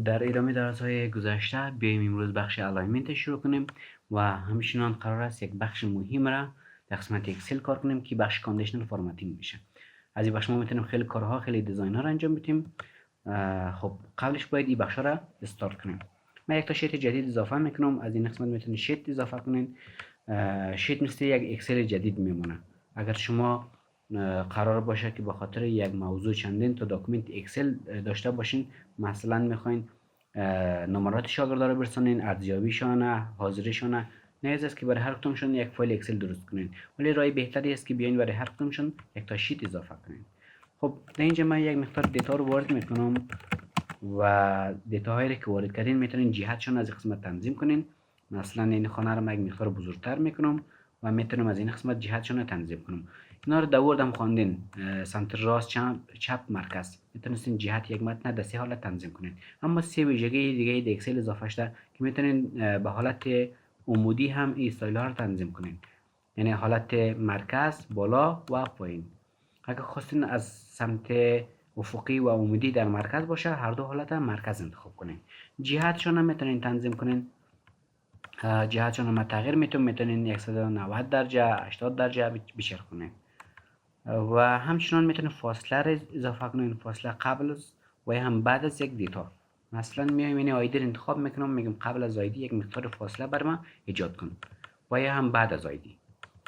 در ادامه درس‌های گذشته بیایم امروز بخش الاینمنت شروع کنیم و همچنان قرار است یک بخش مهم را در قسمت اکسل کار کنیم که بخش کاندیشنال فورمتینگ میشه. از این بخش ما میتونیم خیلی کارها، خیلی دیزاین ها را انجام بدیم. خب قبلش باید این بخش را استارت کنیم. من یک تا شیت جدید اضافه میکنم. از این قسمت میتونید شیت اضافه کنین. شیت مثل یک اکسل جدید میمونه. اگر شما قرار باشه که به خاطر یک موضوع چندین تا داکومنت اکسل داشته باشین، مثلا میخواین نمرات شاگردا رو برسونین، ارزیابیشون، حاضریشون، نیاز است که برای هر کدومشون یک فایل اکسل درست کنین، ولی راه بهتری است که بیاین برای هر کدومشون یک تا شیت اضافه کنین. خب در اینجا من یک مقدار دیتا رو وارد میکنم و دیتا هایی که وارد کردین میتونین جهتشون از این قسمت تنظیم کنین. مثلا این خانه رو من یک مقدار بزرگتر میکنم و میتونم از این قسمت جهتشون رو تنظیم کنم. اینا رو دوردم خواندین، سمت راست، چپ، مرکز. میتونستین جهت یک متن در سه حالت تنظیم کنین. اما سه ویژگی دیگه در اکسل اضافه شده که میتونین به حالت عمودی هم این استایل ها رو تنظیم کنین، یعنی حالت مرکز، بالا و پایین. اگر خواستین از سمت افقی و عمودی در مرکز باشه، هر دو حالت مرکز انتخاب کنین. جهتشون هم میتونین تنظیم کنین. جهتشون هم تغییر میتونین 190 درجه، 80 درجه بچرخونین. و همچنان میتونین فاصله رو اضافه کنین، فاصله قبل و هم بعد از یک دیتا. مثلا میایم این آیدی رو انتخاب میکنم، میگم قبل از آیدی یک مقدار فاصله بر من ایجاد کن و یا هم بعد از آیدی.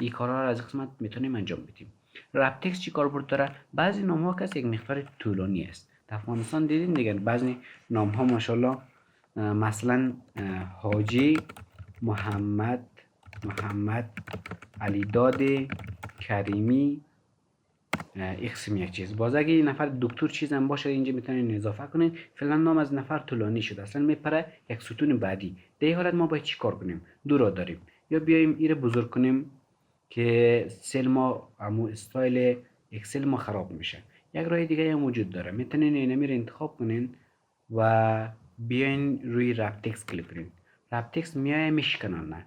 این کارها رو از قسمت میتونیم انجام بدیم. رپ تکست چی کاربرد داره؟ بعضی نام ها که یک مقدار طولانی است. در افغانستان دیدین دیگه بعضی نام ها ماشاءالله، مثلا حاجی محمد علیداد کریمی اقسم یک چیز. باز اگه این نفر دکتر چیز هم باشه اینجا میتونین اضافه کنین. فعلا نام از نفر طولانی شده، اصلا میپره یک ستون بعدی. در این حالت ما باید چی کار کنیم؟ دو راه داریم. یا بیایم ایره بزرگ کنیم که سل ما امو استایل اکسل ما خراب میشه. یک راه دیگه هم وجود داره، میتونین اینو میره انتخاب کنین و بیاین روی رپ تکست کلیک کنین. رپ تکست میای میشکنه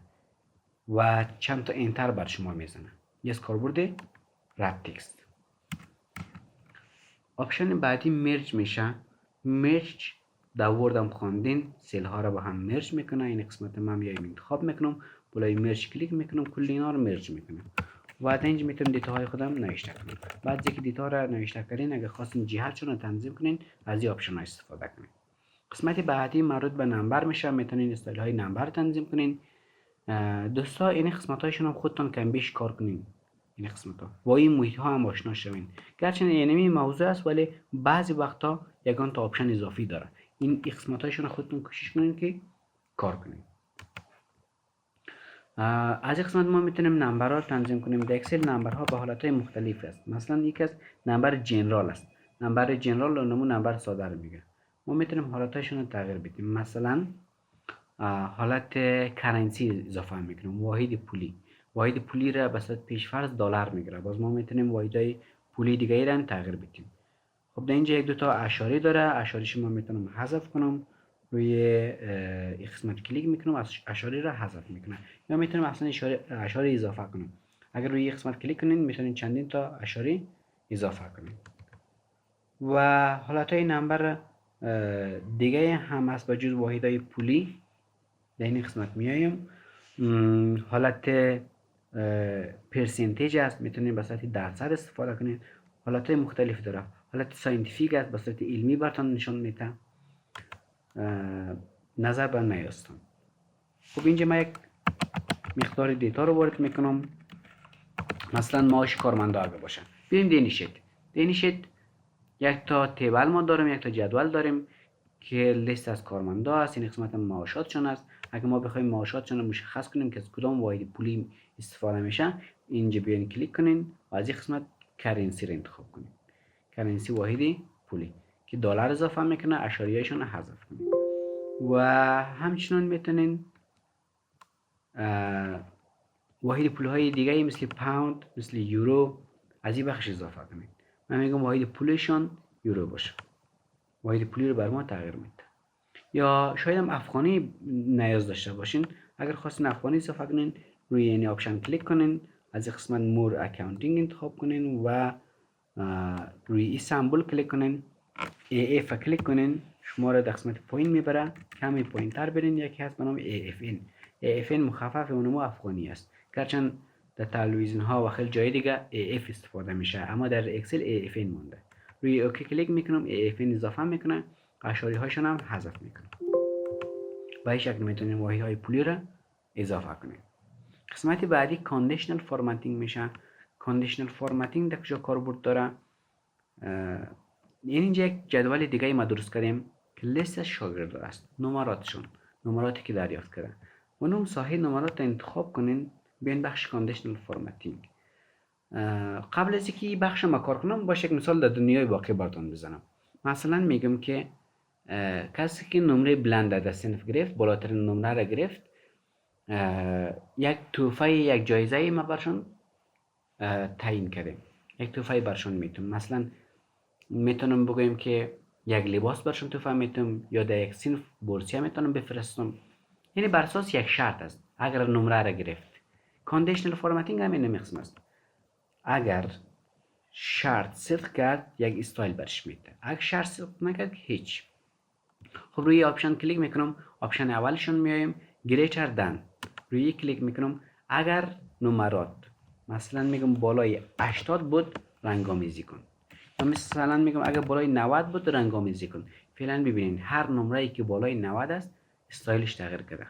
و چند تا انتر بر شما میزنه. یه کاربرد رپ تکست. آپشن بعدی مرج میشه. مرج دوردم خواندین، سل ها رو با هم مرج میکنه. این قسمت من میایم انتخاب میکنم، بالای مرج کلیک میکنم، کل اینا رو مرج میکنم و در اینجا میتونم دیتا های خودم نوشته کنم. بعد که دیتا رو نوشته کردین، اگه خواستین جهتشون رو تنظیم کنین، از این آپشن ها استفاده کنین. قسمت بعدی مربوط به نمبر میشه. میتونین استایل های نمبر تنظیم کنین. دوستا این قسمت هایشون هم خودتون کم بیش کار کنین. این قسمت ها با این محیط ها هم آشنا شوین. گرچه اینمی موضوع است ولی بعضی وقتا یگان تا آپشن اضافی داره. این قسمت هایشون خودتون کوشش کنین که کار کنین. از این قسمت ما میتونیم نمبرها رو تنظیم کنیم. در اکسل نمبرها به حالت های مختلف است. مثلا یکی از نمبر جنرال است. نمبر جنرال رو نمبر ساده رو میگه. ما میتونیم حالتاشون رو تغییر بدیم. مثلا حالت کرنسی اضافه میکنیم، واحد پولی. واحد پولی را به صورت پیشفرض دلار میگیره. باز ما میتونیم واحدهای پولی دیگه را تغییر بدیم. خب در اینجا یک دو تا اشاری داره. اشاریش ما میتونم حذف کنم. روی این قسمت کلیک میکنم، اشاری را حذف میکنم. یا میتونم اصلا اشاری اضافه کنم. اگر روی این قسمت کلیک کنین میتونین چندین تا اشاری اضافه کنین. و حالت های نمبر دیگه هم هست به جز واحدهای پولی. در این قسمت میایم. حالت پرسنتیج است، میتونید به صورت درصد استفاده کنید. حالت مختلف داره. حالت ساینتیفیک است، به صورت علمی براتون نشان میده. نظر بر نیاستم. خب اینجا من یک مقدار دیتا رو وارد میکنم. مثلا معاش کارمندا اگه باشه، بیایم دینیشت یک تا تیبل ما داریم، یک تا جدول داریم که لیست از کارمندا است. این قسمت معاشاتشون است. اگه ما بخوایم معاشاتشون رو مشخص کنیم که از کدام واحد پولی استفاده میشه، اینجا بیاین کلیک کنین و از این قسمت کرنسی رو انتخاب کنین. کرنسی واحد پولی که دلار اضافه میکنه، اشاریه‌شون رو حذف کنین. و همچنین میتونین واحد پولهای دیگه مثل پوند، مثل یورو از این بخش اضافه کنین. من میگم واحد پولشون یورو باشه. واحد پولی رو بر ما تغییر میده. یا شاید هم افغانی نیاز داشته باشین. اگر خواستین افغانی اضافه کنین، روی این آپشن کلیک کنین، از این قسمت مور اکاونتینگ انتخاب کنین و روی استانبول کلیک کنین، اف کلیک کنین. شما را در قسمت پایین میبره، کمی پایین تر برین. یکی هست به نام AFN. AFN مخفف اونمو افغانی است، گرچند در تلویزیون ها و خیلی جای دیگه AF استفاده میشه، اما در اکسل AFN مونده. روی اوکی کلیک میکنم، AFN اضافه میکنه، اشاری هاشون هم حذف میکنه. با این شکل میتونیم واحد های پولی را اضافه کنیم. قسمت بعدی کاندیشنال فورمتینگ میشه. کاندیشنال فورمتینگ در کجا کاربرد داره؟ اینجا یک جدول دیگه ما درست کردیم که لیست از شاگرد است، نمراتشون، نمراتی که دریافت کرده. اونم ساحه نمرات انتخاب کنین، بیاین بخش کاندیشنال فورمتینگ. قبل از اینکه این بخش ما کار کنم، باشه یک مثال در دنیای واقعی براتون بزنم. مثلا میگم که کسی که نمره بلند در صنف گرفت، بالاترین نمره را گرفت، یک تحفه، یک جایزه ما برشون تعیین کردیم. یک تحفه برشون میتونم، مثلا میتونم بگویم که یک لباس برشون تحفه میتونم، یا در یک صنف بورسیه میتونم بفرستم. یعنی بر اساس یک شرط است. اگر نمره را گرفت، کاندیشنال فورمتینگ هم این قسم است. اگر شرط صدق کرد، یک استایل برش میده. اگر شرط صدق نکرد، هیچ. خب روی آپشن کلیک میکنم، آپشن اولشون میایم گریتر دن، روی کلیک میکنم. اگر نمرات مثلا میگم بالای 80 بود، رنگ‌آمیزی کن. یا مثلا میگم اگر بالای 90 بود، رنگ‌آمیزی کن. فعلا ببینید هر نمره‌ای که بالای 90 است استایلش تغییر کرده.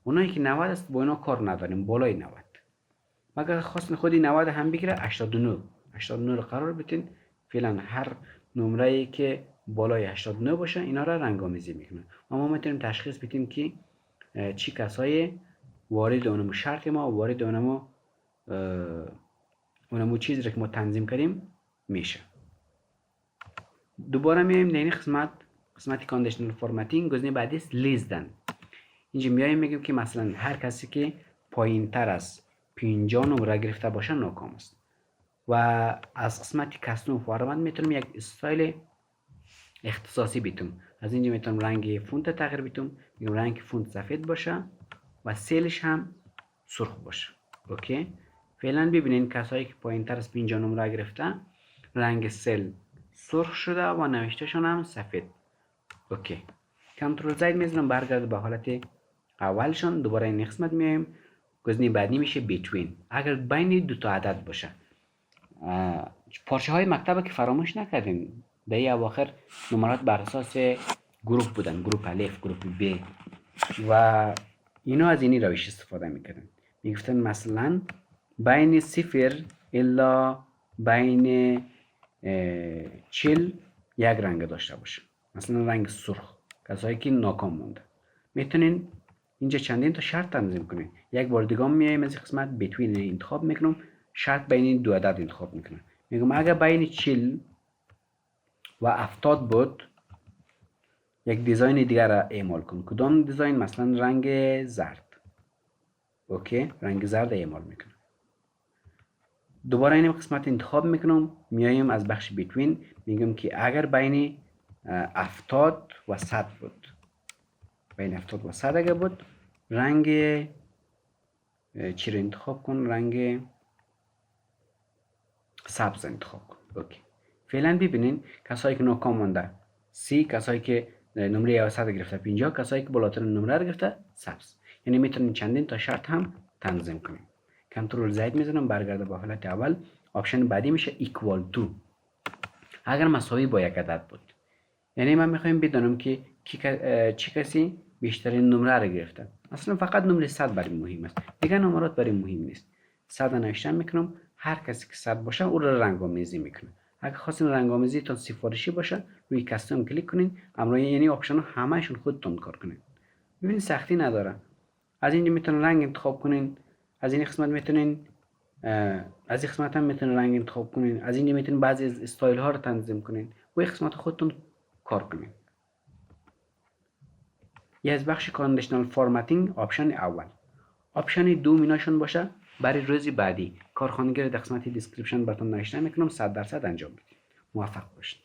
اونایی که 90 است با اینا کار نداریم، بالای 90. اگر خواستین خودی 90 هم بگیره، 89 رو قرار بدین. فعلا هر نمره‌ای که بالای 89 باشه اینا را رنگ‌آمیزی میکنه. ما میتونیم تشخیص بدیم که چی کسایی وارد اونمو شرط ما، وارد اونمو چیزی را که ما تنظیم کردیم میشه. دوباره میایم در این قسمت کاندیشنال فورمتینگ. گزینه بعدی است لیزدن. اینجا میایم میگیم که مثلا هر کسی که پایین تر از 50 نمره گرفته باشه ناکام است. و از قسمت کاستوم فورمت میتونم یک استایل اختصاصی بیتم. از اینجا میتونم رنگ فونت تغییر بیتم، میگم رنگ فونت سفید باشه و سیلش هم سرخ باشه. اوکی. فعلا ببینین کسایی که پایین تر از 50 نمره گرفتن، رنگ سیل سرخ شده و نوشتهشون هم سفید. اوکی. کنترل زید میزنم برگرد به حالت اولشون. دوباره این قسمت میایم، گزینه بعدی میشه بیتوین. اگر بین دو تا عدد باشه، پارچه های مکتب که فراموش نکردین، در این اواخر نمرات بر اساس گروپ بودن، گروپ الف، گروپ ب، و اینا از اینی روش استفاده میکردن. میگفتن مثلا بین 0 الا بین 40 یک رنگ داشته باشه، مثلا رنگ سرخ، کسایی که ناکام مونده. میتونین اینجا چندین تا شرط تنظیم کنین. یک بار دیگه میایم از قسمت بیتوین انتخاب میکنم، شرط بین این دو عدد انتخاب میکنم. میگم اگر بین 40 و 70 بود، یک دیزاین دیگر را اعمال کن. کدام دیزاین؟ مثلا رنگ زرد. اوکی، رنگ زرد اعمال میکنم. دوباره این قسمت انتخاب میکنم، میایم از بخش بیتوین میگم که اگر بین 70 و 100 بود، بین 70 و 100 اگر بود، رنگ چی رو انتخاب کن؟ رنگ سبز انتخاب کن. اوکی. فعلا ببینین کسایی که ناکام مونده 30، کسایی که نمره 100 گرفته 50، کسایی که بالاتر نمره رو گرفته سبز. یعنی میتونین چندین تا شرط هم تنظیم کنیم. کنترل زید میزنم برگرده به حالت اول. آپشن بعدی میشه ایکوال تو. اگر مساوی با یک عدد بود، یعنی من میخوایم بدونم که چه کسی بیشترین نمره رو گرفته. مثلا فقط نمره 100 برای مهم است، دیگه نمرات برای مهم نیست. 100 نوشته میکنم، هر کسی که 100 باشه او رو رنگ‌آمیزی میکنه. اگه خواستین رنگ‌آمیزی تا سفارشی باشه، روی کاستوم کلیک کنین، یعنی آپشن ها همه‌شون خودتون کار کنین. ببینید سختی نداره. از اینجا میتونین رنگ انتخاب کنین، از این قسمت میتونین از این قسمت هم میتونین رنگ انتخاب کنین، از اینجا میتونین بعضی از استایل ها رو تنظیم کنین و این قسمت خودتون کار کنین. یه از بخش کاندیشنال فورمتینگ آپشن اول. آپشن دوم ایناشون باشه برای روز بعدی. کارخانگی در قسمت دیسکریپشن براتون نوشته میکنم، 100% انجام بدید. موفق باشید.